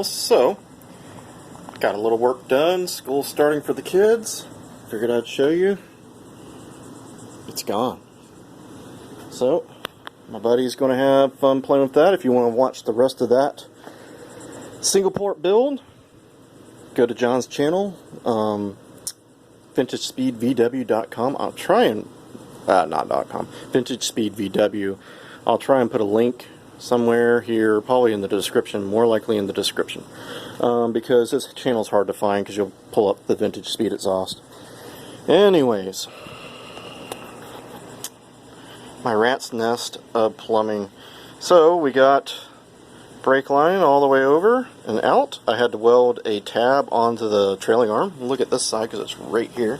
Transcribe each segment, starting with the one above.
house. So, got a little work done. School's starting for the kids. Figured I'd show you. It's gone. So, my buddy's going to have fun playing with that. If you want to watch the rest of that single port build, go to John's channel, VintageSpeedVW.com. I'll try and, not .com, VintageSpeedVW. I'll try and put a link somewhere here, probably in the description, more likely in the description, because this channel's hard to find because you'll pull up the Vintage Speed exhaust. Anyways, my rat's nest of plumbing. So we got brake line all the way over and out. I had to weld a tab onto the trailing arm. Look at this side because it's right here.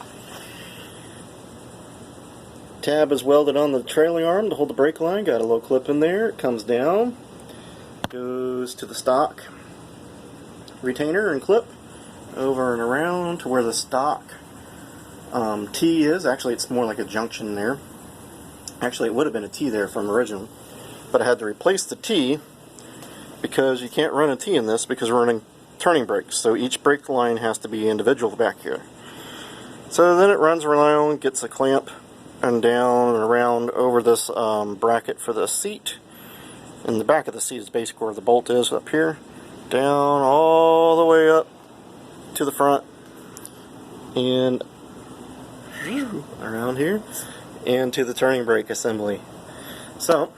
Tab is welded on the trailing arm to hold the brake line. Got a little clip in there. It comes down, goes to the stock retainer and clip over and around to where the stock T is. Actually, it's more like a junction there. Actually, it would have been a T there from original, but I had to replace the T because you can't run a T in this because we're running turning brakes. So each brake line has to be individual back here. So then it runs around, gets a clamp, and down and around over this bracket for the seat. And the back of the seat is basically where the bolt is up here. Down all the way up to the front and around here and to the turning brake assembly. So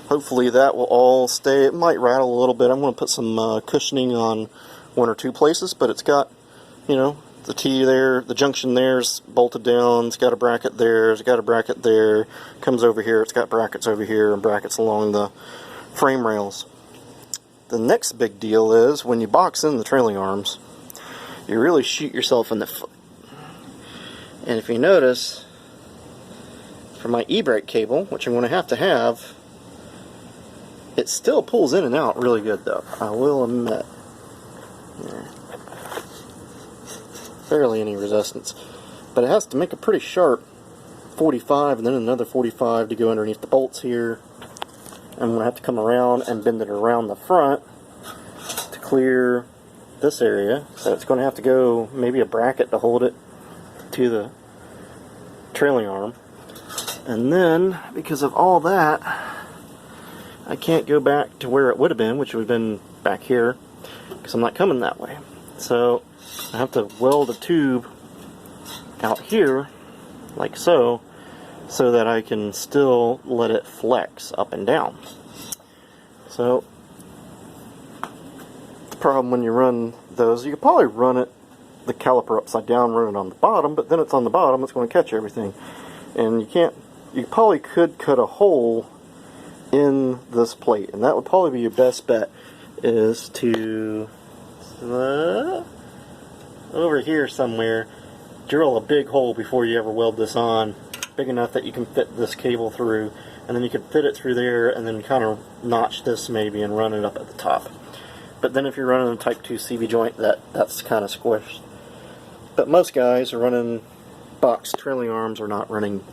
hopefully that will all stay. It might rattle a little bit. I'm going to put some cushioning on one or two places, but it's got, you know, the T there, the junction there's bolted down, it's got a bracket there, it's got a bracket there, comes over here, it's got brackets over here, and brackets along the frame rails. The next big deal is, when you box in the trailing arms, you really shoot yourself in the foot. And if you notice, for my e-brake cable, which I'm going to have, it still pulls in and out really good though, I will admit. Yeah. Barely any resistance, but it has to make a pretty sharp 45 and then another 45 to go underneath the bolts here. I'm going to have to come around and bend it around the front to clear this area, so it's going to have to go maybe a bracket to hold it to the trailing arm. And then because of all that, I can't go back to where it would have been, which would have been back here, because I'm not coming that way. So I have to weld a tube out here, like so, so that I can still let it flex up and down. So, the problem when you run those, you could probably run it, the caliper upside down, run it on the bottom, but then it's on the bottom, it's going to catch everything. And you can't, you probably could cut a hole in this plate, and that would probably be your best bet, is to over here somewhere, drill a big hole before you ever weld this on, big enough that you can fit this cable through, and then you could fit it through there and then kind of notch this maybe and run it up at the top. But then if you're running a Type 2 CV joint, that's kind of squished. But most guys are running box trailing arms, or not running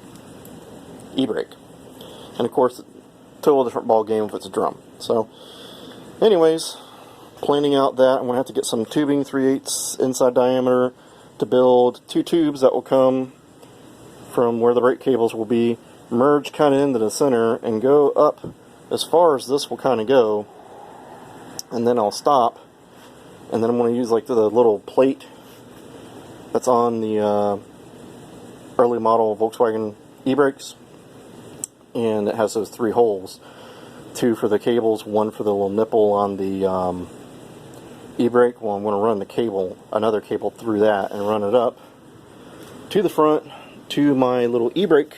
e-brake. And of course, total different ball game if it's a drum. So anyways, planning out that I'm going to have to get some tubing, 3/8 inside diameter, to build two tubes that will come from where the brake cables will be, merge kind of into the center, and go up as far as this will kind of go, and then I'll stop, and then I'm going to use like the little plate that's on the early model Volkswagen e-brakes, and it has those 3 holes, 2 for the cables, 1 for the little nipple on the e-brake. Well, I'm going to run the cable, another cable through that, and run it up to the front to my little e-brake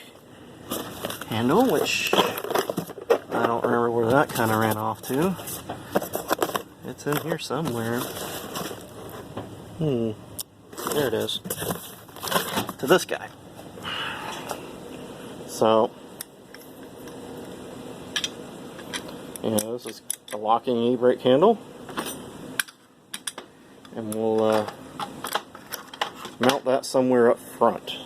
handle, which I don't remember where that kind of ran off to. It's in here somewhere. There it is. To this guy. So, this is a locking e-brake handle. And we'll mount that somewhere up front.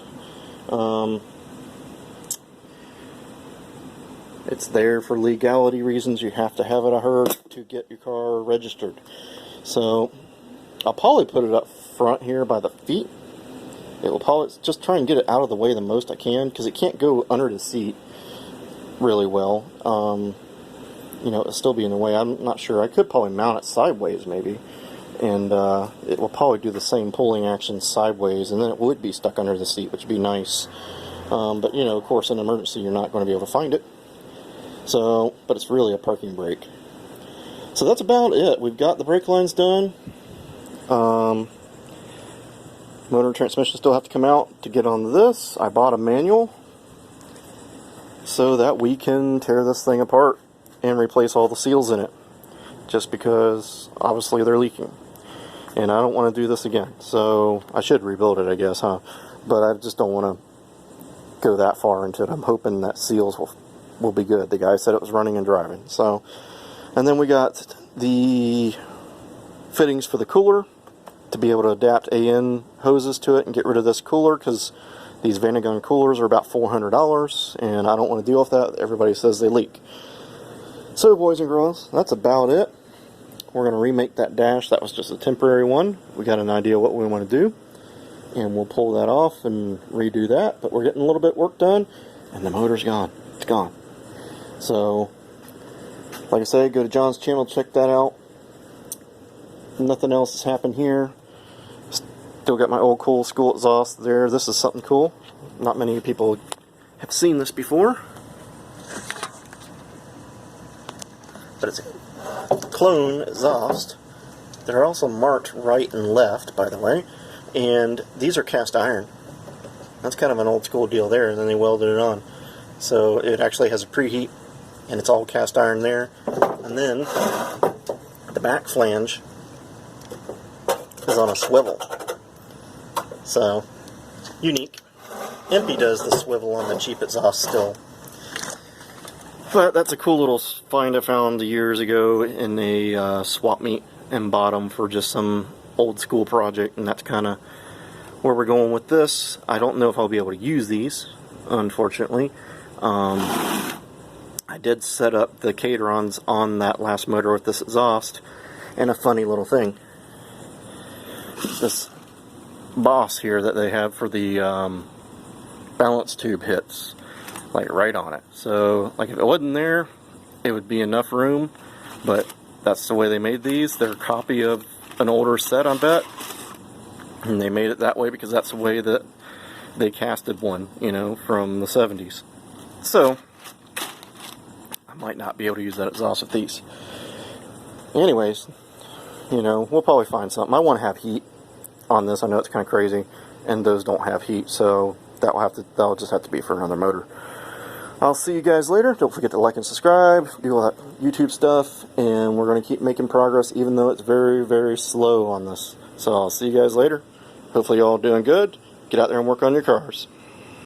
It's there for legality reasons. You have to have it, I heard, to get your car registered. So I'll probably put it up front here by the feet. It will probably just try and get it out of the way the most I can, because it can't go under the seat really well. You know, it'll still be in the way. I'm not sure. I could probably mount it sideways maybe, and it will probably do the same pulling action sideways, and then it would be stuck under the seat, which would be nice. But you know, of course, in an emergency, you're not going to be able to find it. So, but it's really a parking brake. So that's about it. We've got the brake lines done. Motor and transmission still have to come out to get on this. I bought a manual so that we can tear this thing apart and replace all the seals in it, just because obviously they're leaking and I don't want to do this again. So I should rebuild it, I guess, huh? But I just don't want to go that far into it. I'm hoping that seals will be good. The guy said it was running and driving. So, and then we got the fittings for the cooler to be able to adapt AN hoses to it and get rid of this cooler, because these Vanagon coolers are about $400 and I don't want to deal with that. Everybody says they leak. So boys and girls, that's about it. We're going to remake that dash. That was just a temporary one. We got an idea what we want to do, and we'll pull that off and redo that. But we're getting a little bit work done, and the motor's gone. It's gone. So, like I said, go to John's channel, check that out. Nothing else has happened here. Still got my old cool school exhaust there. This is something cool. Not many people have seen this before. But it's a clone exhaust. They're also marked right and left, by the way. And these are cast iron. That's kind of an old school deal there, and then they welded it on. So it actually has a preheat, and it's all cast iron there. And then the back flange is on a swivel. So, unique. Empy does the swivel on the cheap exhaust still. But that's a cool little find I found years ago in a swap meet and bought them for just some old school project, and that's kind of where we're going with this. I don't know if I'll be able to use these, unfortunately. I did set up the Caterons on that last motor with this exhaust, and a funny little thing. This boss here that they have for the balance tube hits like right on it. So like if it wasn't there, it would be enough room, but that's the way they made these. They're a copy of an older set, I bet, and they made it that way because that's the way that they casted one, you know, from the 70s. So I might not be able to use that exhaust with these. Anyways, you know, we'll probably find something. I want to have heat on this. I know it's kind of crazy, and those don't have heat, so that'll just have to be for another motor. I'll see you guys later. Don't forget to like and subscribe, do all that YouTube stuff, and we're going to keep making progress even though it's very, very slow on this. So I'll see you guys later. Hopefully y'all doing good. Get out there and work on your cars.